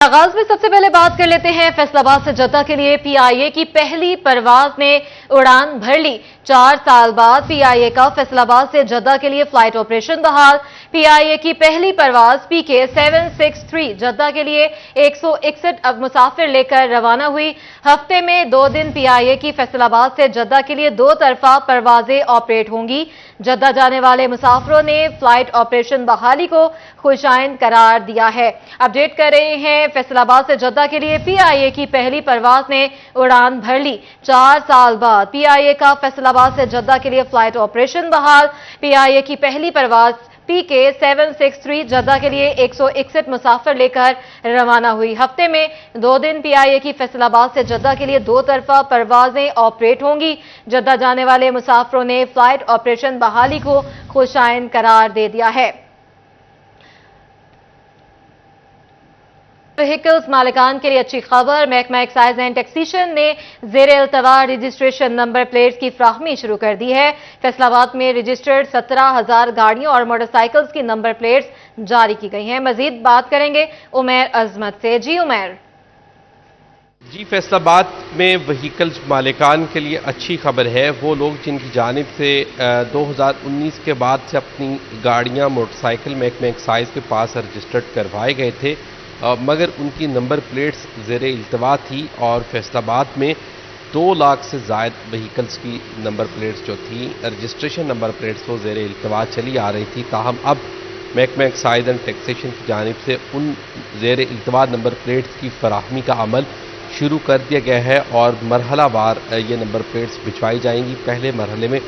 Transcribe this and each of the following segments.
आगाज में सबसे पहले बात कर लेते हैं फैसलाबाद से जद्दा के लिए पीआईए की पहली परवाज ने उड़ान भर ली। 4 साल बाद पीआईए का फैसलाबाद से जद्दा के लिए फ्लाइट ऑपरेशन बहाल। पीआईए की पहली परवाज पीके 763 जद्दा के लिए 161 अब मुसाफिर लेकर रवाना हुई। हफ्ते में 2 दिन पीआईए की फैसलाबाद से जद्दा के लिए 2 तरफा परवाजें ऑपरेट होंगी। जद्दा जाने वाले मुसाफिरों ने फ्लाइट ऑपरेशन बहाली को खुशाइंद करार दिया है। अपडेट कर रहे हैं फैसलाबाद से जद्दा के लिए पीआईए की पहली परवाज ने उड़ान भर ली। 4 साल बाद पीआईए का फैसलाबाद से जद्दा के लिए फ्लाइट ऑपरेशन बहाल। पीआईए की पहली परवाज पीके 763 जद्दा के लिए 161 मुसाफिर लेकर रवाना हुई। हफ्ते में 2 दिन पीआईए की फैसलाबाद से जद्दा के लिए 2 तरफा परवाजें ऑपरेट होंगी। जद्दा जाने वाले मुसाफिरों ने फ्लाइट ऑपरेशन बहाली को खुशाइंद करार दे दिया है। व्हीकल्स मालिकान के लिए अच्छी खबर। महकमा एक्साइज एंड टैक्सेशन ने ज़ेर इल्तवा रजिस्ट्रेशन नंबर प्लेट्स की फ्राहमी शुरू कर दी है। फैसलाबाद में रजिस्टर्ड 17,000 गाड़ियों और मोटरसाइकिल्स की नंबर प्लेट्स जारी की गई हैं। मजीद बात करेंगे उमैर अजमत से। जी उमैर। जी, फैसलाबाद में व्हीकल्स मालिकान के लिए अच्छी खबर है। वो लोग जिनकी जानिब से 2019 के बाद से अपनी गाड़ियां मोटरसाइकिल महकमा एक्साइज के पास रजिस्टर्ड करवाए गए थे, मगर उनकी नंबर प्लेट्स ज़ेर इल्तवा थी और फैसलाबाद में 2 लाख से ज़ायद व्हीकल्स की नंबर प्लेट्स जो थी, रजिस्ट्रेशन नंबर प्लेट्स वो ज़ेर इल्तवा चली आ रही थी। ताहम अब महकमा एक्साइज एंड टैक्सेशन की जानिब से उन ज़ेर इल्तवा नंबर प्लेट्स की फराहमी का अमल शुरू कर दिया गया है और मरहलावार ये नंबर प्लेट्स भिजवाई जाएंगी। पहले मरहले में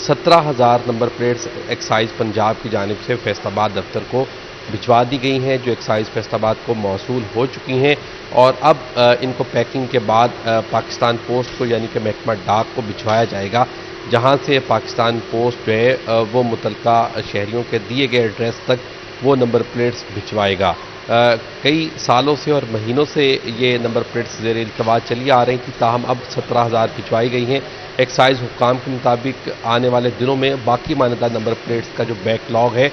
17,000 नंबर प्लेट्स एक्साइज पंजाब की जानिब से फैसलाबाद दफ्तर को भिजवा दी गई हैं, जो एक्साइज फैसलाबाद को मौसूल हो चुकी हैं और अब इनको पैकिंग के बाद पाकिस्तान पोस्ट को यानी कि महकमा डाक को भिजवाया जाएगा, जहां से पाकिस्तान पोस्ट जो है वो मुतलका शहरियों के दिए गए एड्रेस तक वो नंबर प्लेट्स भिजवाएगा। कई सालों से और महीनों से ये नंबर प्लेट्स ज़ेर इल्तवा चली आ रही थी, ताहम अब 17,000 भिजवाई गई हैं। एक्साइज हुक्काम के मुताबिक आने वाले दिनों में बाकी मान्यता नंबर प्लेट्स का जो बैकलॉग है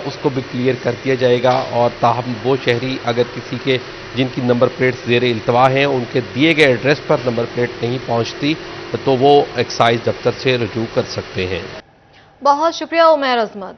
उसको भी क्लियर कर दिया जाएगा और ताहम वो शहरी अगर किसी के जिनकी नंबर प्लेट्स ज़ेर इल्तवा हैं उनके दिए गए एड्रेस पर नंबर प्लेट नहीं पहुँचती तो वो एक्साइज दफ्तर से रजू कर सकते हैं। बहुत शुक्रिया उमैर अजमत।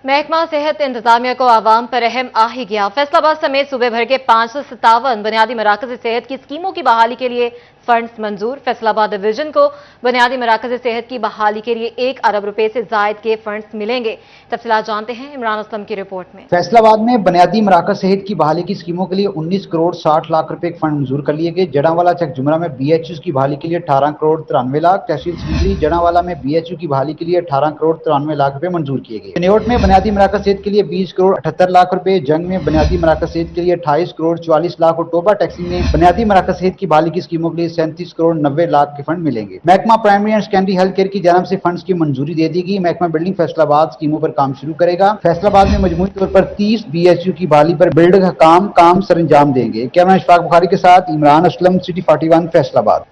महकमा सेहत इंतजामिया को आवाम पर रहम आ ही गया। फैसलाबाद समेत सूबे भर के 557 बुनियादी मराकज़ सेहत की स्कीमों की बहाली के लिए फंड्स मंजूर। फैसलाबाद डिवीजन को बुनियादी मराकज़ सेहत की बहाली के लिए 1 अरब रुपए से जायद के फंड्स मिलेंगे। तफसीलात जानते हैं इमरान असलम की रिपोर्ट में। फैसलाबाद में बुनियादी मराकज़ सेहत की बहाली की स्कीमों के लिए 19 करोड़ 60 लाख रुपए फंड मंजूर कर लिए गए। जड़ावाला चक जुमरा में BHUs की बहाली के लिए 18 करोड़ 93 लाख, तहसील सिंगली जड़ावाला में BHU की बहाली के लिए 18 करोड़ 93 लाख रुपए मंजूर किए गए। कन्योट में बुनियादी मराकज़ सेहत के लिए 20 करोड़ 78 लाख रुपए, जंग में बुनियादी मराकज़ सेहत के लिए 28 करोड़ 44 लाख और टोबा टैक्सी में बुनियादी मराकज़ सेहत की बहाली की स्कीमों के लिए 37 करोड़ 90 लाख के फंड मिलेंगे। महकमा primary and secondary health care की जानिब से फंड्स की मंजूरी दे दी गई। महकमा बिल्डिंग फैसलाबाद स्कीमों पर काम शुरू करेगा। फैसलाबाद में मजमूई तौर पर 30 BHU की बहाली पर बिल्ड का काम सर अंजाम देंगे। कैमरा इशफाक बुखारी के साथ इमरान असलम, सिटी 41 फैसलाबाद।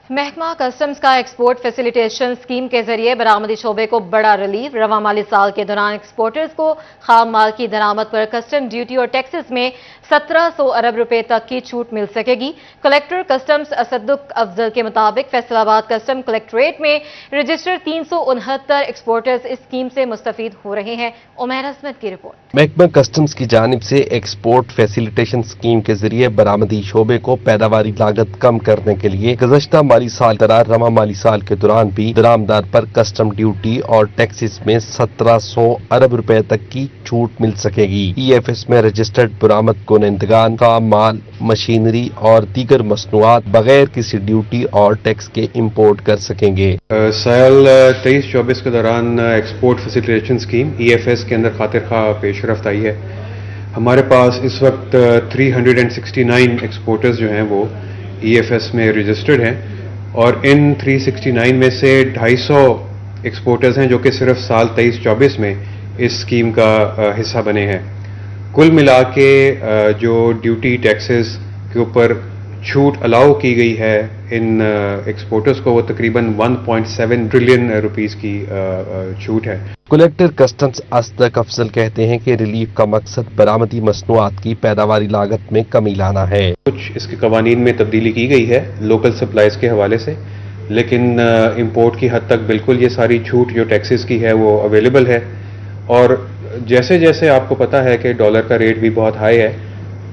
महकमा कस्टम्स का एक्सपोर्ट फैसिलिटेशन स्कीम के जरिए बरामदी शोबे को बड़ा रिलीफ। रवा माली साल के दौरान एक्सपोर्टर्स को खाम माल की दरामद पर कस्टम ड्यूटी और टैक्सेस में 1700 अरब रुपए तक की छूट मिल सकेगी। कलेक्टर कस्टम्स असदुक अफजल के मुताबिक फैसलाबाद कस्टम कलेक्ट्रेट में रजिस्टर्ड 369 एक्सपोर्टर्स इस स्कीम से मुस्तफीद हो रहे हैं। उमैर अजमत की रिपोर्ट। महकमा कस्टम्स की जानिब से एक्सपोर्ट फैसिलिटेशन स्कीम के जरिए बरामदी शोबे को पैदावारी लागत कम करने के लिए गुज़श्ता माली साल तरह रवा माली साल के दौरान भी दरामदार पर कस्टम ड्यूटी और टैक्सेस में 1700 अरब रुपए तक की छूट मिल सकेगी। EFS में रजिस्टर्ड बरामद कुनंदगान खाम माल, मशीनरी और दीगर मसनूआत बगैर किसी ड्यूटी और टैक्स के इम्पोर्ट कर सकेंगे। साल 23-24 के दौरान एक्सपोर्ट फैसिलिटेशन स्कीम EFS के अंदर खातिर खा पेशरफ्त आई है। हमारे पास इस वक्त 369 एक्सपोर्टर्स जो हैं वो EFS में रजिस्टर्ड हैं और इन 369 में से 250 एक्सपोर्टर्स हैं जो कि सिर्फ साल 23-24 में इस स्कीम का हिस्सा बने हैं। कुल मिला के जो ड्यूटी टैक्सेस के ऊपर छूट अलाउ की गई है इन एक्सपोर्टर्स को, वो तकरीबन 1.7 ट्रिलियन रुपीस की छूट है। कलेक्टर कस्टम्स असदक अफजल कहते हैं कि रिलीफ का मकसद बरामदी मसनूआत की पैदावारी लागत में कमी लाना है। कुछ इसके कवानीन में तब्दीली की गई है लोकल सप्लाईज के हवाले से, लेकिन इंपोर्ट की हद तक बिल्कुल ये सारी छूट जो टैक्सेस की है वो अवेलेबल है। और जैसे जैसे आपको पता है कि डॉलर का रेट भी बहुत हाई है,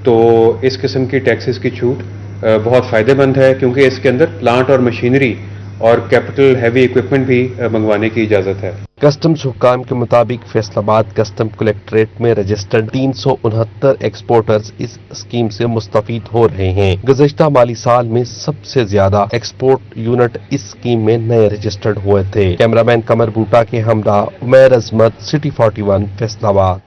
तो इस किस्म की टैक्सेस की छूट बहुत फ़ायदेमंद है, क्योंकि इसके अंदर प्लांट और मशीनरी और कैपिटल हैवी इक्विपमेंट भी मंगवाने की इजाज़त है। कस्टम्स हुक्काम के मुताबिक फैसलाबाद कस्टम कलेक्ट्रेट में रजिस्टर्ड 369 एक्सपोर्टर्स इस स्कीम से मुस्तफीद हो रहे हैं। गुज़श्ता माली साल में सबसे ज्यादा एक्सपोर्ट यूनिट इस स्कीम में नए रजिस्टर्ड हुए थे। कैमरामैन कमर बूटा के हमरा उमैर अजमत, सिटी 41 फैसलाबाद।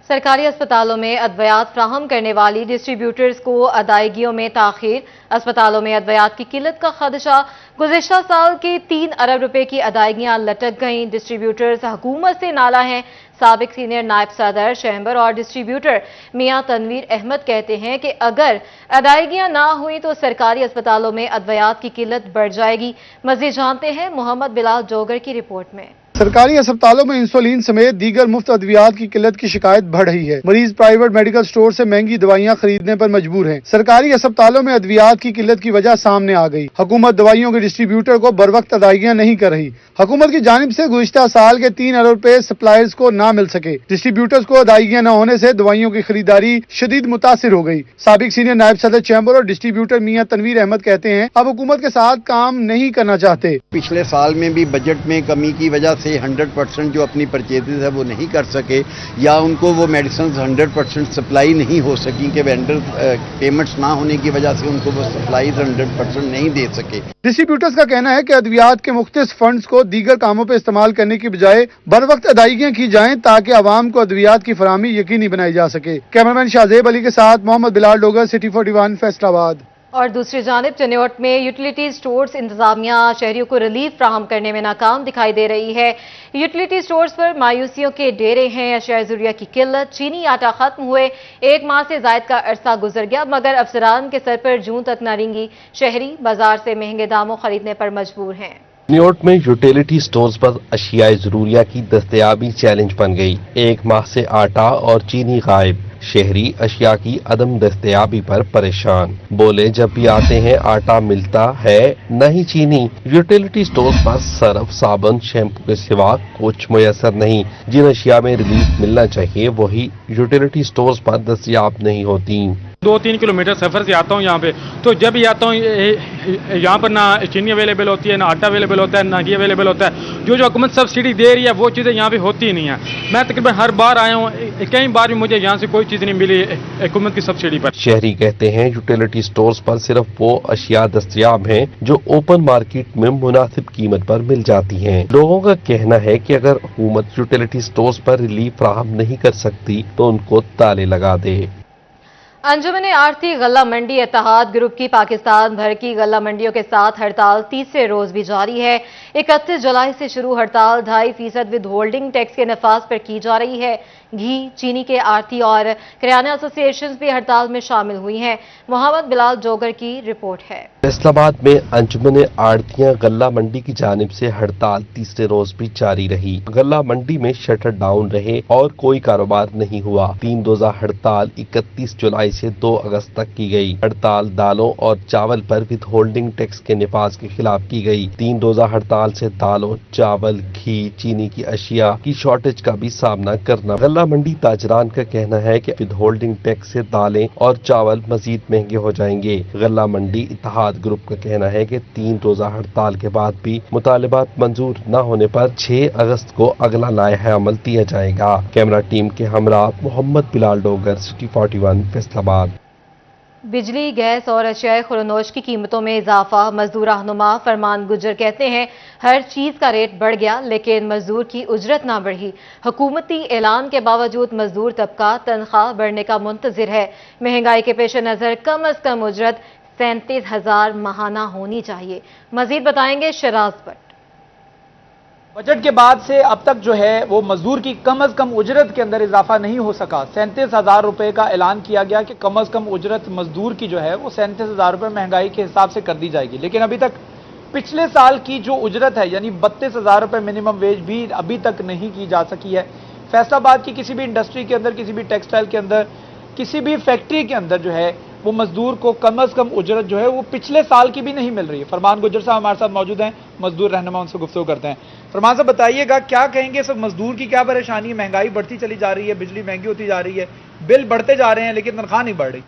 सरकारी अस्पतालों में अद्वियात फ्राहम करने वाली डिस्ट्रीब्यूटर्स को अदायगियों में ताखीर। अस्पतालों में अद्वियात की किल्लत का खदशा। गुज़िश्ता साल के 3 अरब रुपए की अदायगियां लटक गईं। डिस्ट्रीब्यूटर्स हुकूमत से नाला हैं। साबिक सीनियर नायब सदर चैम्बर और डिस्ट्रीब्यूटर मियां तनवीर अहमद कहते हैं कि अगर अदायगियां ना हुई तो सरकारी अस्पतालों में अद्वियात की किल्लत बढ़ जाएगी। मज़ीद जानते हैं मोहम्मद बिलाल जोगर की रिपोर्ट में। सरकारी अस्पतालों में इंसुलिन समेत दीगर मुफ्त अद्वियात की किल्लत की शिकायत बढ़ रही है। मरीज प्राइवेट मेडिकल स्टोर से महंगी दवाइयां खरीदने पर मजबूर हैं। सरकारी अस्पतालों में अद्वियात की किल्लत की वजह सामने आ गई। हुकूमत दवाइयों के डिस्ट्रीब्यूटर को बर वक्त अदायगियां नहीं कर रही। हुकूमत की जानिब से गुज़िश्ता साल के 3 अरब रुपए सप्लायर्स को ना मिल सके। डिस्ट्रीब्यूटर्स को अदायगियां न होने से दवाइयों की खरीदारी शदीद मुतासिर हो गई। साबिक सीनियर नायब सदर चैम्बर और डिस्ट्रीब्यूटर मियां तनवीर अहमद कहते हैं अब हुकूमत के साथ काम नहीं करना चाहते। पिछले साल में भी बजट में कमी की वजह से 100% जो अपनी परचेजेज है वो नहीं कर सके, या उनको वो मेडिसिन 100% सप्लाई नहीं हो सकी कि वेंडर पेमेंट्स ना होने की वजह से उनको वो सप्लाई 100% नहीं दे सके। डिस्ट्रीब्यूटर्स का कहना है कि अद्वियात के मुख्तलिफ फंड्स को दीगर कामों पर इस्तेमाल करने की बजाय बर वक्त अदायगियां की जाएं ताकि आवाम को अद्वियात की फराहमी यकीनी बनाई जा सके। कैमरामैन शाहजेब अली के साथ मोहम्मद बिलाल डोगर, सिटी 41 फैसलाबाद। और दूसरी जानिब चिन्योट में यूटिलिटी स्टोर्स इंतजामिया शहरियों को रिलीफ फ्राहम करने में नाकाम दिखाई दे रही है। यूटिलिटी स्टोर्स पर मायूसियों के डेरे हैं। अशिया ज़रूरिया की किल्लत। चीनी आटा खत्म हुए 1 माह से जायद का अरसा गुजर गया, मगर अफसरान के सर पर जूं तक न रेंगी। शहरी बाजार से महंगे दामों खरीदने पर मजबूर हैं। न्यूयॉर्क में यूटिलिटी स्टोर्स पर अशिया ज़रूरिया की दस्तयाबी चैलेंज बन गई। 1 माह से आटा और चीनी गायब। शहरी अशिया की अदम दस्तयाबी पर परेशान। बोले जब भी आते हैं आटा मिलता है न ही चीनी। यूटिलिटी स्टोर्स पर सर्फ, साबुन, शैम्पू के सिवा कुछ मुयसर नहीं। जिन अशिया में रिलीफ मिलना चाहिए वही यूटिलिटी स्टोर्स पर दस्तयाब नहीं होती। 2-3 किलोमीटर सफ़र से आता हूँ यहाँ पे, तो जब भी आता हूँ यहाँ पर ना चीनी अवेलेबल होती है, ना आटा अवेलेबल होता है, ना घी अवेलेबल होता है। जो हुकूमत सब्सिडी दे रही है वो चीज़ें यहाँ पे होती ही नहीं है। मैं तकरीबन हर बार आया हूँ, कई बार भी मुझे यहाँ से कोई चीज़ नहीं मिली हुकूमत की सब्सिडी पर। शहरी कहते हैं यूटिलिटी स्टोर्स पर सिर्फ वो अशिया दस्तयाब हैं जो ओपन मार्केट में मुनासिब कीमत पर मिल जाती हैं। लोगों का कहना है कि अगर हुकूमत यूटिलिटी स्टोर्स पर रिलीफ फ्राहम नहीं कर सकती तो उनको ताले लगा दे। अंजुमन आरती गल्ला मंडी इत्तेहाद ग्रुप की पाकिस्तान भर की गल्ला मंडियों के साथ हड़ताल तीसरे रोज भी जारी है। 31 जुलाई से शुरू हड़ताल 2.5% विद होल्डिंग टैक्स के नफाज पर की जा रही है। घी, चीनी के आरती और किराना एसोसिएशन भी हड़ताल में शामिल हुई हैं। मोहम्मद बिलाल जोगर की रिपोर्ट है। फैसलाबाद में अंजुमन आड़तियां गल्ला मंडी की जानिब से हड़ताल तीसरे रोज भी जारी रही। गल्ला मंडी में शटर डाउन रहे और कोई कारोबार नहीं हुआ। 3 रोजा हड़ताल 31 जुलाई से 2 अगस्त तक की गई। हड़ताल दालों और चावल पर विद होल्डिंग टैक्स के निफाज के खिलाफ की गई। 3 रोजा हड़ताल से दालों, चावल, घी, चीनी की अशिया की शॉर्टेज का भी सामना करना। गल्ला मंडी ताजरान का कहना है कि विद होल्डिंग टैक्स से दालें और चावल मजीद महंगे हो जाएंगे। गल्ला मंडी इत्तेहाद ग्रुप का कहना है कि 3 रोजा हड़ताल के बाद भी मुतालिबात मंजूर न होने पर 6 अगस्त को अगला लायहा अमल दिया जाएगा। कैमरा टीम के हमरा मोहम्मद बिलाल डोगर, सिटी 41 फैसलाबाद। बिजली, गैस और अशिया खुरनोश की कीमतों में इजाफा। मजदूर रहनुमा फरमान गुजर कहते हैं हर चीज का रेट बढ़ गया लेकिन मजदूर की उजरत ना बढ़ी। हुकूमती ऐलान के बावजूद मजदूर तबका तनख्वाह बढ़ने का मुंतजिर है। महंगाई के पेश नजर कम अज कम उजरत 37,000 माहाना होनी चाहिए। मजीद बताएंगे शराज भट्ट। بجٹ کے بعد سے اب تک جو ہے وہ مزدور کی کم از کم اجرت کے اندر اضافہ نہیں ہو سکا. 37,000 روپے کا اعلان کیا گیا کہ کم از کم اجرت مزدور کی جو ہے وہ 37,000 روپے مہنگائی کے حساب سے کر دی جائے گی. لیکن ابھی تک پچھلے سال کی جو اجرت ہے یعنی 32,000 روپے منیمم ویج بھی ابھی تک نہیں کی جا سکی ہے. فیصل آباد کی کسی بھی انڈسٹری کے اندر, کسی بھی ٹیکسٹائل کے اندر, کسی بھی فیکٹری کے اندر جو ہے وہ مزدور کو کم از کم اجرت جو ہے وہ پچھلے سال کی بھی نہیں مل رہی ہے. فرمان گجر صاحب ہمارے ساتھ موجود ہیں, مزدور رہنما, ان سے گفتگو کرتے ہیں. فرمان صاحب بتائیے گا کیا کہیں گے سب مزدور کی کیا پریشانی ہے؟ مہنگائی بڑھتی چلی جا رہی ہے, بجلی مہنگی ہوتی جا رہی ہے, بل بڑھتے جا رہے ہیں لیکن تنخواہ نہیں بڑھ رہی.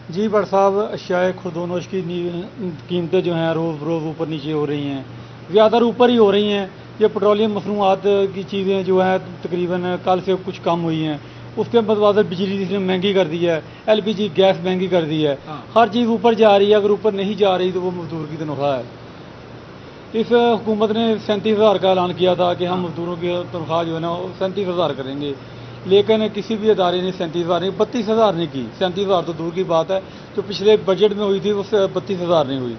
جی بٹ صاحب, اشیاء خودونوش کی قیمتیں جو ہیں روز روز اوپر نیچے ہو رہی ہیں, زیادہ اوپر ہی ہو رہی ہیں. یہ پیٹرولیم مصنوعات کی چیزیں جو ہیں تقریباً کل سے کچھ کم ہوئی ہیں. اس کے بعد بجلی اس نے مہنگی کر دی ہے, LPG گیس مہنگی کر دی ہے, ہر چیز اوپر جا رہی ہے. اگر اوپر نہیں جا رہی تو وہ مزدور کی تنخواہ ہے. اس حکومت نے 37,000 کا اعلان کیا تھا کہ ہم مزدوروں کی تنخواہ جو ہے نا 37,000 کریں گے, لیکن کسی بھی ادارے نے 37,000 نہیں, 32,000 نہیں کی. 37,000 تو دور کی بات ہے, جو پچھلے بجٹ میں ہوئی تھی وہ 32,000 نہیں ہوئی.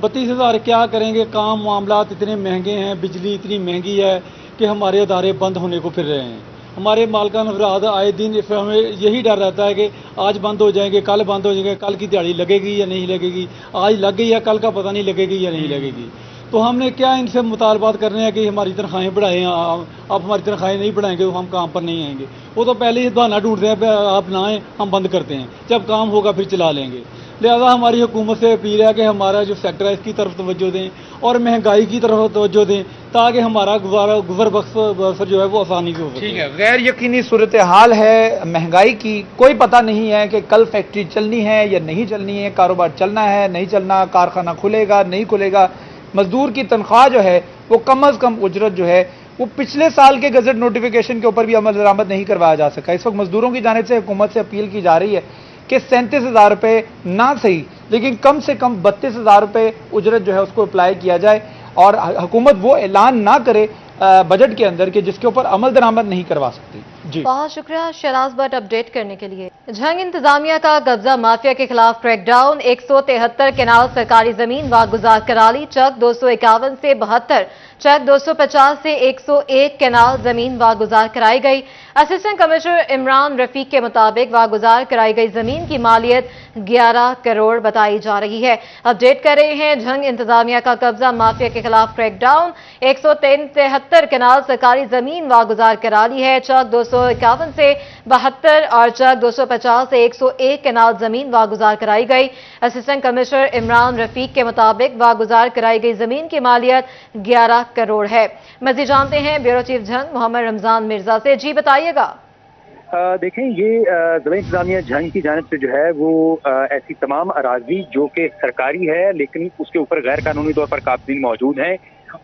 32,000 کیا کریں گے؟ کام معاملات اتنے مہنگے ہیں, بجلی اتنی مہنگی ہے کہ ہمارے ادارے بند ہونے کو پھر رہے ہیں. ہمارے مالکان افراد آئے دن ہمیں یہی ڈر رہتا ہے کہ آج بند ہو جائیں گے, کل بند ہو جائیں گے, کل کی دیہڑی لگے گی یا نہیں لگے گی, آج لگ گئی ہے کل کا پتہ نہیں لگے گی یا نہیں لگے گی. تو ہم نے کیا ان سے مطالبات کرنے ہیں کہ ہماری تنخواہیں بڑھائیں. آپ ہماری تنخواہیں نہیں بڑھائیں گے تو ہم کام پر نہیں آئیں گے. وہ تو پہلے ہی بہانہ ڈھونڈتے ہیں, آپ نہ آئیں ہم بند کرتے ہیں, جب کام ہوگا پھر چلا لیں گے. لہذا ہماری حکومت سے اپیل ہے کہ ہمارا جو سیکٹر ہے اس کی طرف توجہ دیں اور مہنگائی کی طرف توجہ دیں تاکہ ہمارا گزر بسر جو ہے وہ آسانی سے ہو سکے. ٹھیک ہے, غیر یقینی صورتحال ہے مہنگائی کی. کوئی پتہ نہیں ہے کہ کل فیکٹری چلنی ہے یا نہیں چلنی ہے, کاروبار چلنا ہے نہیں چلنا, کارخانہ کھلے گا نہیں کھلے گا. مزدور کی تنخواہ جو ہے وہ کم از کم اجرت جو ہے وہ پچھلے سال کے گزٹ نوٹیفیکیشن کے اوپر بھی عمل درآمد نہیں کروایا جا سکا. اس وقت مزدوروں کی جانب سے حکومت سے اپیل کی جا رہی ہے کہ 37,000 روپے نہ صحیح لیکن کم سے کم 32,000 روپے اجرت جو ہے اس کو اپلائی کیا جائے اور حکومت وہ اعلان نہ کرے بجٹ کے اندر کہ جس کے اوپر عمل درآمد نہیں کروا سکتی. جی بہت شکریہ شہراز بٹ اپڈیٹ کرنے کے لیے. جھنگ انتظامیہ کا قبضہ مافیا کے خلاف کریک ڈاؤن. 173 کنال سرکاری زمین واگزار کرا لی. چک 251 سے 72, چک 250 سے 101 کنال زمین واگزار کرائی گئی. اسسٹنٹ کمشنر عمران رفیق کے مطابق واگزار کرائی گئی زمین کی مالیت 11 کروڑ بتائی جا رہی ہے. اپڈیٹ کر رہے ہیں جھنگ انتظامیہ کا قبضہ مافیا کے خلاف کریک ڈاؤن. 173 کنال سرکاری زمین واگزار کرا لی ہے. چک 251 سے 72 اور چک 250 سے 101 کنال زمین واگزار کرائی گئی. اسسٹنٹ کمشنر عمران رفیق کے مطابق واگزار کرائی گئی زمین کی مالیت 11 کروڑ ہے. مزید جانتے ہیں بیورو چیف جھنگ محمد رمضان مرزا سے. جی بتائیے گا. دیکھیں, یہ ضلع انتظامیہ جھنگ کی جانب سے جو ہے وہ ایسی تمام اراضی جو کہ سرکاری ہے لیکن اس کے اوپر غیر قانونی طور پر قابضین موجود ہیں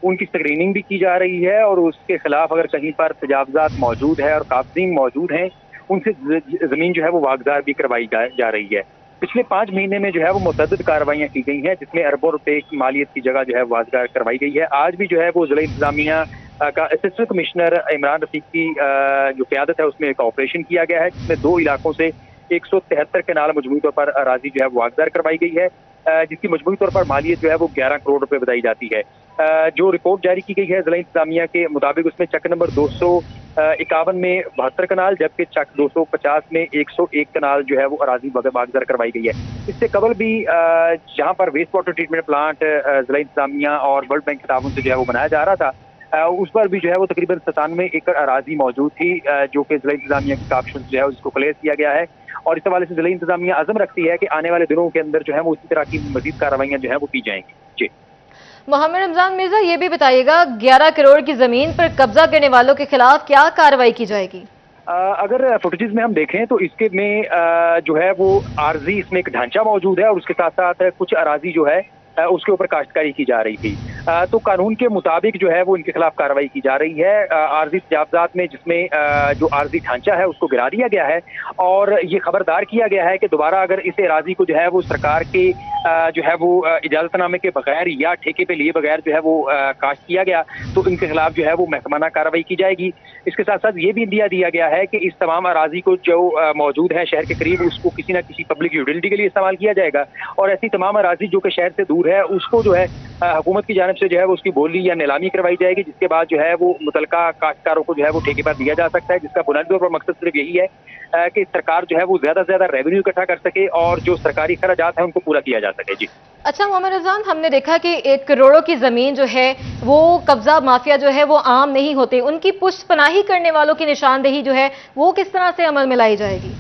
ان کی اسکریننگ بھی کی جا رہی ہے اور اس کے خلاف اگر کہیں پر تجاوزات موجود ہے اور قابضین موجود ہیں ان سے زمین جو ہے وہ واگزار بھی کروائی جا رہی ہے. پچھلے 5 مہینے میں جو ہے وہ متعدد کارروائیاں کی گئی ہیں جس میں اربوں روپے کی مالیت کی جگہ جو ہے واگزار کروائی گئی ہے. آج بھی جو ہے وہ ضلع انتظامیہ کا اسسٹنٹ کمشنر عمران رفیق کی جو قیادت ہے اس میں ایک آپریشن کیا گیا ہے جس میں 2 علاقوں سے 173 کنال مجموعی طور پر اراضی جو ہے وہ واگزار کروائی گئی ہے جس کی مجموعی طور پر مالیت جو ہے وہ 11 کروڑ روپے بتائی جاتی ہے. جو رپورٹ جاری کی گئی ہے ضلع انتظامیہ کے مطابق اس میں چک نمبر 251 میں 72 کنال جبکہ چک 250 میں 101 کنال جو ہے وہ اراضی واگزار کروائی گئی ہے. اس سے قبل بھی جہاں پر ویسٹ واٹر ٹریٹمنٹ پلانٹ ضلع انتظامیہ اور ورلڈ بینک کے تعاون سے جو ہے وہ بنایا جا رہا تھا اس پر بھی جو ہے وہ تقریباً 97 ایکڑ اراضی موجود تھی جو کہ ضلع انتظامیہ کی کاپشن جو ہے اس کو کلیئر کیا گیا ہے اور اس حوالے سے ضلع انتظامیہ عزم رکھتی ہے کہ آنے والے دنوں کے اندر جو ہے وہ اسی طرح کی مزید کارروائیاں جو ہیں وہ کی جائیں گی. جی محمد رمضان مرزا, یہ بھی بتائیے گا 11 کروڑ کی زمین پر قبضہ کرنے والوں کے خلاف کیا کارروائی کی جائے گی؟ اگر فوٹیجز میں ہم دیکھیں تو اس کے میں جو ہے وہ عارضی اس میں ایک ڈھانچہ موجود ہے اور اس کے ساتھ ساتھ کچھ اراضی جو ہے اس کے اوپر کاشتکاری کی جا رہی تھی. تو قانون کے مطابق جو ہے وہ ان کے خلاف کارروائی کی جا رہی ہے. عارضی تجاوزات میں جس میں جو عارضی ڈھانچہ ہے اس کو گرا دیا گیا ہے اور یہ خبردار کیا گیا ہے کہ دوبارہ اگر اس اراضی کو جو ہے وہ سرکار کے جو ہے وہ اجازت نامے کے بغیر یا ٹھیکے پہ لیے بغیر جو ہے وہ کاشت کیا گیا تو ان کے خلاف جو ہے وہ محکمانہ کارروائی کی جائے گی. اس کے ساتھ ساتھ یہ بھی اندیا دیا گیا ہے کہ اس تمام اراضی کو جو موجود ہے شہر کے قریب اس کو کسی نہ کسی پبلک یوٹیلٹی کے لیے استعمال کیا جائے گا اور ایسی تمام اراضی جو کہ شہر سے دور ہے اس کو جو ہے حکومت کی جانب जानिब से जो है वो उसकी बोली या नीलामी करवाई जाएगी, जिसके बाद जो है वो मुतलका काश्तकारों को जो है वो ठेके पर दिया जा सकता है, जिसका बुनियादी तौर पर मकसद सिर्फ यही है कि सरकार जो है वो ज्यादा से ज्यादा रेवेन्यू इकट्ठा कर सके और जो सरकारी खर्चात हैं उनको पूरा किया जा सके। जी अच्छा मोहम्मद रमजान, हमने देखा कि 1 करोड़ों की जमीन जो है वो कब्जा माफिया जो है वो आम नहीं होते, उनकी पुष्ट पनाही करने वालों की निशानदेही जो है वो किस तरह से अमल में लाई जाएगी?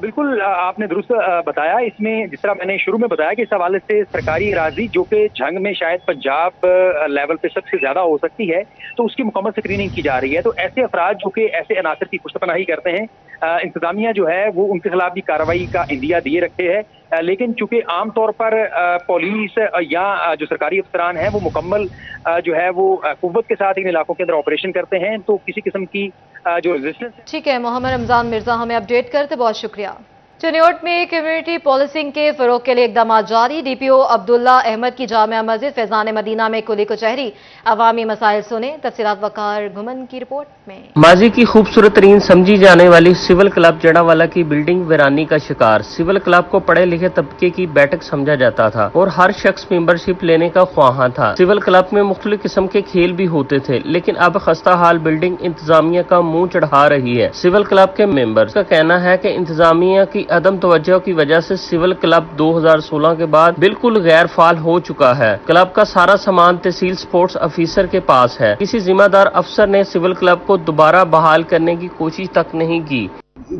बिल्कुल आपने दुरुस्त बताया। इसमें जिस तरह मैंने शुरू में बताया कि इस हवाले से सरकारी अराजी जो कि जंग में शायद पंजाब लेवल पे सबसे ज्यादा हो सकती है, तो उसकी मुकम्मल स्क्रीनिंग की जा रही है। तो ऐसे अफराद जो कि ऐसे अनासर की पुष्टपनाही करते हैं, इंतजामिया जो है वो उनके खिलाफ भी कार्रवाई का इंदिया दिए रखे है, लेकिन चूंकि आम तौर पर पुलिस या जो सरकारी अफसरान हैं वो मुकम्मल जो है वो कुव्वत के साथ इन इलाकों के अंदर ऑपरेशन करते हैं, तो किसी किस्म की जो रेजिस्टेंस। ठीक है मोहम्मद रमजान मिर्जा, हमें अपडेट करते बहुत शुक्रिया। चिन्योट में कम्युनिटी पॉलिसिंग के फरोग के लिए इकदाम जारी। डीपीओ अब्दुल्ला अहमद की जामिया मस्जिद फैजान मदीना में कुली कचहरी, अवामी मसाइल सुने। तफसीलात वकार घुमन की रिपोर्ट में। माजी की खूबसूरत तरीन समझी जाने वाली सिविल क्लब जड़ावाला की बिल्डिंग वीरानी का शिकार। सिविल क्लब को पढ़े लिखे तबके की बैठक समझा जाता था और हर शख्स मेंबरशिप लेने का ख्वाहां था। सिविल क्लब में मुख्तलिफ किस्म के खेल भी होते थे, लेकिन अब खस्ता हाल बिल्डिंग इंतजामिया का मुंह चढ़ा रही है। सिविल क्लब के मेंबर्स का कहना है कि इंतजामिया की अदम तवज्जो की वजह से सिविल क्लब 2016 के बाद बिल्कुल गैर फाल हो चुका है। क्लब का सारा सामान तहसील स्पोर्ट्स ऑफिसर के पास है। किसी जिम्मेदार अफसर ने सिविल क्लब को दोबारा बहाल करने की कोशिश तक नहीं की।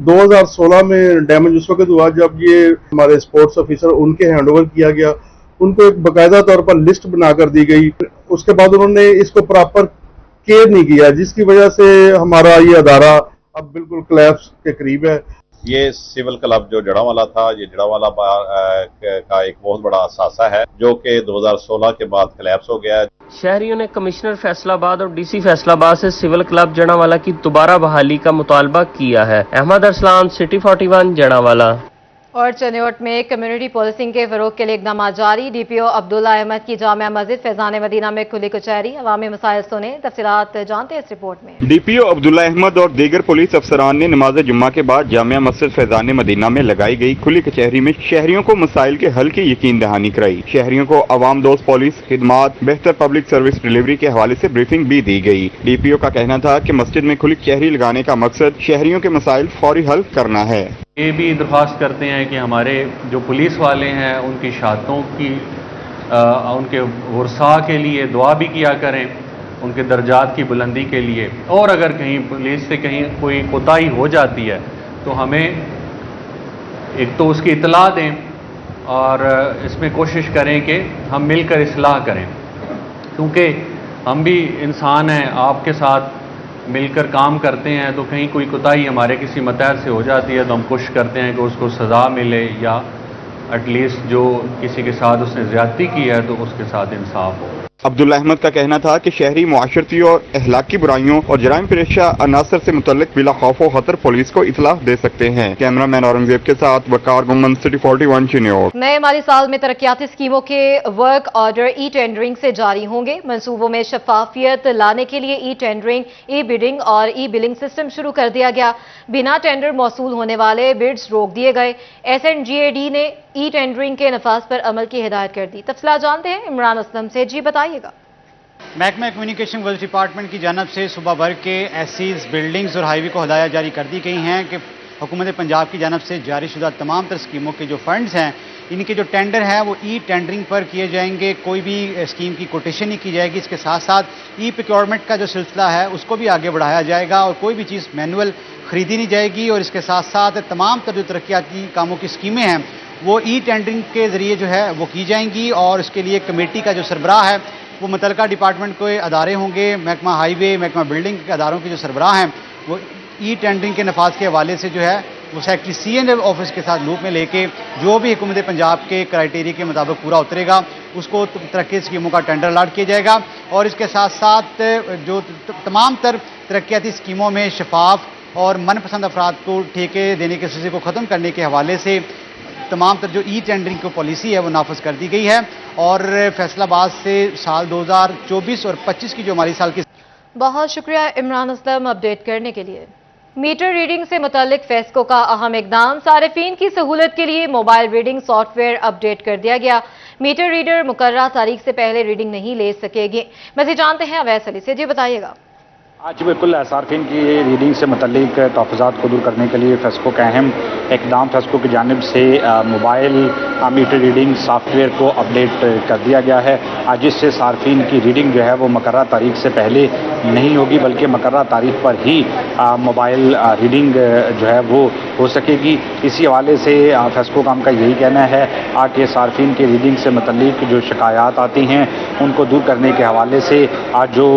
2016 में डैमेज उस वक्त हुआ जब ये हमारे स्पोर्ट्स ऑफिसर उनके हैंडओवर किया गया, उनको एक बाकायदा तौर पर लिस्ट बनाकर दी गई। उसके बाद उन्होंने इसको प्रॉपर केयर नहीं किया, जिसकी वजह से हमारा ये अदारा अब बिल्कुल कोलैप्स के करीब है। ये सिविल क्लब जो जड़ावाला था, ये जड़ावाला का एक बहुत बड़ा असासा है जो कि 2016 के बाद कोलैप्स हो गया है। शहरियों ने कमिश्नर फैसलाबाद और डीसी फैसलाबाद से सिविल क्लब जड़ावाला की दोबारा बहाली का मुतालबा किया है। अहमद अरसलान, सिटी 41 जड़ावाला। और चिन्योट में कम्युनिटी पॉलिसिंग के फरोग के लिए इकदाम जारी। डीपीओ अब्दुल्ला अहमद की जामिया मस्जिद फैजान मदीना में खुली कचहरी, अवामी मसाइल सुने। तफसीलात जानते हैं इस रिपोर्ट में। डीपीओ अब्दुल्ला अहमद और दीगर पुलिस अफसरान ने नमाज जुम्मा के बाद जामिया मस्जिद फैजान मदीना में लगाई गई खुली कचहरी में शहरियों को मसाइल के हल की यकीन दहानी कराई। शहरियों को अवाम दोस्त पुलिस खिदमात, बेहतर पब्लिक सर्विस डिलीवरी के हवाले से ब्रीफिंग भी दी गई। डीपीओ का कहना था कि मस्जिद में खुली कचहरी लगाने का मकसद शहरियों के मसाइल फौरी हल करना है। ये भी दरख्वास्त करते हैं कि हमारे जो पुलिस वाले हैं उनकी शहादतों की उनके वर्सा के लिए दुआ भी किया करें, उनके दर्जात की बुलंदी के लिए। और अगर कहीं पुलिस से कहीं कोई कोताही हो जाती है तो हमें एक तो उसकी इतला दें और इसमें कोशिश करें कि हम मिलकर इस्लाह करें, क्योंकि हम भी इंसान हैं, आपके साथ मिलकर काम करते हैं, तो कहीं कोई कोताही हमारे किसी मतहत से हो जाती है तो हम कोशिश करते हैं कि उसको सज़ा मिले या एटलीस्ट जो किसी के साथ उसने ज़्यादती की है तो उसके साथ इंसाफ हो। अब्दुल्ला अहमद का कहना था कि शहरी मुआशरती और अहलाकी बुराइयों और जराइम पेशा अनासर से मुतल्लिक बिला खौफ व खतर पुलिस को इतलाह दे सकते हैं। कैमरामैन औरंगजेब के साथ वकार गुमन, सिटी 41 चिन्योट। नए माली साल में तरक्याती स्कीमों के वर्क ऑर्डर ई टेंडरिंग से जारी होंगे। मंसूबों में शफाफियत लाने के लिए ई टेंडरिंग, ई बिडिंग और ई बिलिंग सिस्टम शुरू कर दिया गया। बिना टेंडर मौसूल होने वाले बिड्स रोक दिए गए। SNGAD ने ई टेंडरिंग के नफाज पर अमल की हिदायत कर दी। तफसीला जानते हैं इमरान असलम से। जी बताइएगा। महकमा कम्युनिकेशन वर्ल्ड डिपार्टमेंट की जानब से सुबह भर के एससीज, बिल्डिंग्स और हाईवे को हदायत जारी कर दी गई हैं कि हुकूमत पंजाब की जानब से जारी शुदा तमाम तर स्कीमों के जो फंड्स हैं, इनके जो टेंडर हैं वो ई टेंडरिंग पर किए जाएंगे। कोई भी स्कीम की कोटेशन नहीं की जाएगी। इसके साथ साथ ई प्रोक्योरमेंट का जो सिलसिला है उसको भी आगे बढ़ाया जाएगा और कोई भी चीज़ मैनुअल खरीदी नहीं जाएगी। और इसके साथ साथ तमाम तर जो तरक्याती कामों की स्कीमें हैं वो ई टेंडरिंग के ज़रिए जो है वो की जाएंगी। और इसके लिए कमेटी का जो सरबराह है वो मुतलका डिपार्टमेंट के अदारे होंगे। महकमा हाईवे, महकमा बिल्डिंग के अदारों के जो सरबराह हैं वो ई टेंडरिंग के नफाज के हवाले से जो है वो सेक्रेटरी CN ऑफिस के साथ लूप में लेके जो भी हुकूमत पंजाब के क्राइटेरिया के मुताबिक पूरा उतरेगा उसको तरक्की स्कीमों का टेंडर अलाट किया जाएगा। और इसके साथ साथ जो तमाम तर तरक्याती स्कीमों में शफाफ और मनपसंद अफराद को ठेके देने के सिलसिले को ख़त्म करने के हवाले से तमाम तर जो ई टेंडरिंग की पॉलिसी है वो नाफज कर दी गई है। और फैसलाबाद से साल 2024 और 25 की जो हमारी साल की। बहुत शुक्रिया इमरान असलम अपडेट करने के लिए। मीटर रीडिंग से मुतालिक फेस्को का अहम इकदाम, सारिफीन की सहूलत के लिए मोबाइल रीडिंग सॉफ्टवेयर अपडेट कर दिया गया। मीटर रीडर मुकर्रर तारीख से पहले रीडिंग नहीं ले सकेगी। मज़ीद जानते हैं अवैस अली से। जी बताइएगा। आज बिल्कुल सार्फिन की रीडिंग से मुतल्लिक तहफ़्फ़ुज़ात को दूर करने के लिए फेस्को का अहम इक़दाम फेस्को की जानिब से मोबाइल मीटर रीडिंग सॉफ्टवेयर को अपडेट कर दिया गया है। आज इससे सार्फिन की रीडिंग जो है वो मुकर्रर तारीख से पहले नहीं होगी, बल्कि मुकर्रर तारीख पर ही मोबाइल रीडिंग जो है वो हो सकेगी। इसी हवाले से फेस्को का उनका यही कहना है कि सार्फिन की रीडिंग से मुतल्लिक जो शिकायत आती हैं उनको दूर करने के हवाले से आज जो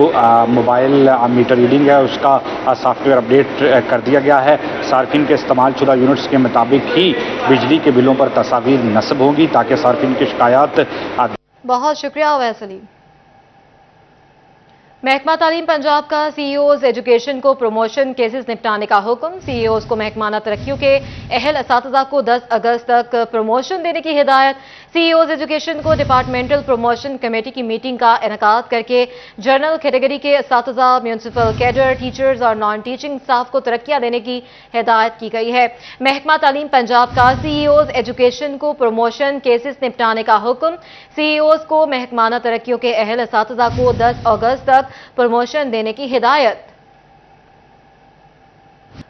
मोबाइल मीटर रीडिंग है उसका सॉफ्टवेयर अपडेट कर दिया गया है। सार्फिन के इस्तेमाल शुदा यूनिट्स के मुताबिक ही बिजली के बिलों पर तस्वीर नस्ब होगी ताकि सार्फिन की शिकायत। बहुत शुक्रिया अवैस अली। महकमा तालीम पंजाब का सीईओज एजुकेशन को प्रमोशन केसेस निपटाने का हुक्म। सीईओज को महकमाना तरक्कियों के अहल असातिज़ा को 10 अगस्त तक प्रमोशन देने की हिदायत। सीईओज एजुकेशन को डिपार्टमेंटल प्रमोशन कमेटी की मीटिंग का इनेकाद करके जनरल कैटेगरी के असातिज़ा, म्यूनसिपल कैडर, टीचर्स और नॉन टीचिंग स्टाफ को तरक्कियां देने की हिदायत की गई है। महकमा तालीम पंजाब का सीईओज एजुकेशन को प्रमोशन केसेस निपटाने का हुक्म। सीईओज को महकमाना तरक्कियों के अहल असातिज़ा को 10 अगस्त तक प्रमोशन देने की हिदायत।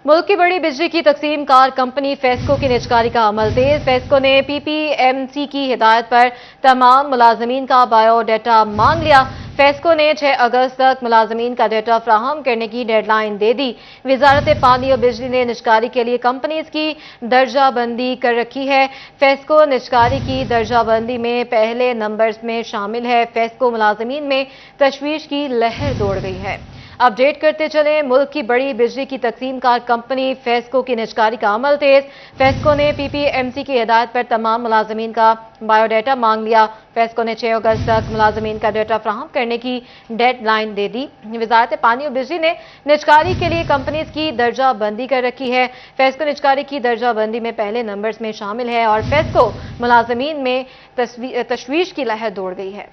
मुल्क की बड़ी बिजली की तकसीम कार कंपनी फेस्को की निजकारी का अमल तेज। फेस्को ने पीपीएमसी की हिदायत पर तमाम मुलाजमीन का बायोडाटा मांग लिया। फेस्को ने 6 अगस्त तक मुलाजमीन का डाटा फ्राहम करने की डेडलाइन दे दी। वजारत पानी और बिजली ने निजकारी के लिए कंपनीज की दर्जा बंदी कर रखी है। फेस्को निजकारी की दर्जा बंदी में पहले नंबर्स में शामिल है। फेस्को मुलाजमीन में तशवीश की लहर दौड़ गई है। अपडेट करते चले, मुल्क की बड़ी बिजली की तकसीम कार कंपनी फेस्को की निजकारी का अमल तेज। फेस्को ने पीपीएमसी की हिदायत पर तमाम मुलाजमीन का बायोडाटा मांग लिया। फेस्को ने 6 अगस्त तक मुलाजमीन का डाटा फ्राहम करने की डेडलाइन दे दी। वजारत पानी और बिजली ने निजकारी के लिए कंपनीज की दर्जा बंदी कर रखी है। फेस्को निजकारी की दर्जा बंदी में पहले नंबर्स में शामिल है और फेस्को मुलाजमीन में तशवीश की लहर दौड़ गई है।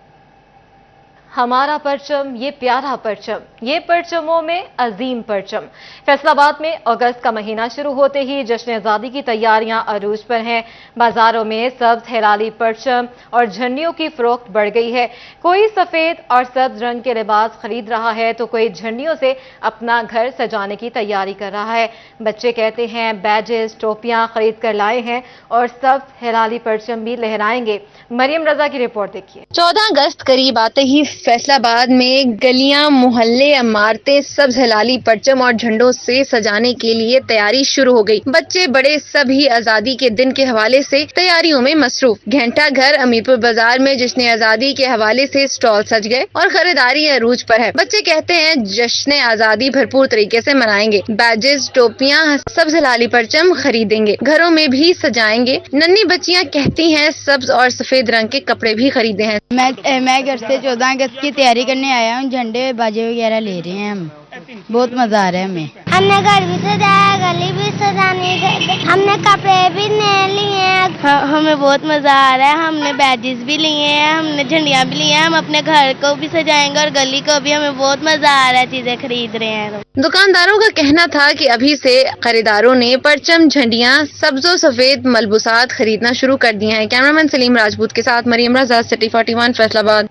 हमारा परचम, ये प्यारा परचम, ये परचमों में अजीम परचम। फैसलाबाद में अगस्त का महीना शुरू होते ही जश्न आज़ादी की तैयारियां अरूज पर हैं। बाजारों में सब्ज हिलाली परचम और झंडियों की फरोख्त बढ़ गई है। कोई सफेद और सब्ज रंग के लिबास खरीद रहा है तो कोई झंडियों से अपना घर सजाने की तैयारी कर रहा है। बच्चे कहते हैं बैजेस, टोपियां खरीद कर लाए हैं और सब्ज हिलाली परचम भी लहराएंगे। मरियम रजा की रिपोर्ट देखिए। 14 अगस्त करीब आते ही फैसलाबाद में गलियां, मोहल्ले, इमारतें सब्ज हिलाली परचम और झंडों से सजाने के लिए तैयारी शुरू हो गई। बच्चे बड़े सभी आजादी के दिन के हवाले से तैयारियों में मसरूफ। घंटा घर अमीरपुर बाजार में जश्न आजादी के हवाले से स्टॉल सज गए और खरीदारी अरूज पर है। बच्चे कहते हैं जश्न आजादी भरपूर तरीके से मनाएंगे। बैजेस, टोपियां, सब्ज हिलाली परचम खरीदेंगे, घरों में भी सजाएंगे। नन्ही बच्चियां कहती हैं सब्ज और सफेद रंग के कपड़े भी खरीदे हैं। मैं घर से 14 अगस्त की तैयारी करने आया हूँ। झंडे, बाजे वगैरह ले रहे हैं हम। बहुत मजा आ रहा है हमें। हमने घर भी सजाया, गली भी सजानी, हमने कपड़े भी नए लिए हैं। हमें बहुत मजा आ रहा है। हमने बैजेस भी लिए हैं, हमने झंडियाँ भी ली हैं। हम अपने घर को भी सजाएंगे और गली को भी। हमें बहुत मजा आ रहा है, चीजें खरीद रहे हैं। दुकानदारों का कहना था कि अभी से खरीदारों ने परचम, झंडियाँ, सब्जो सफेद मलबूसात खरीदना शुरू कर दिए हैं। कैमरामैन सलीम राजपूत के साथ मरियम रजा, सिटी 41 फैसलाबाद।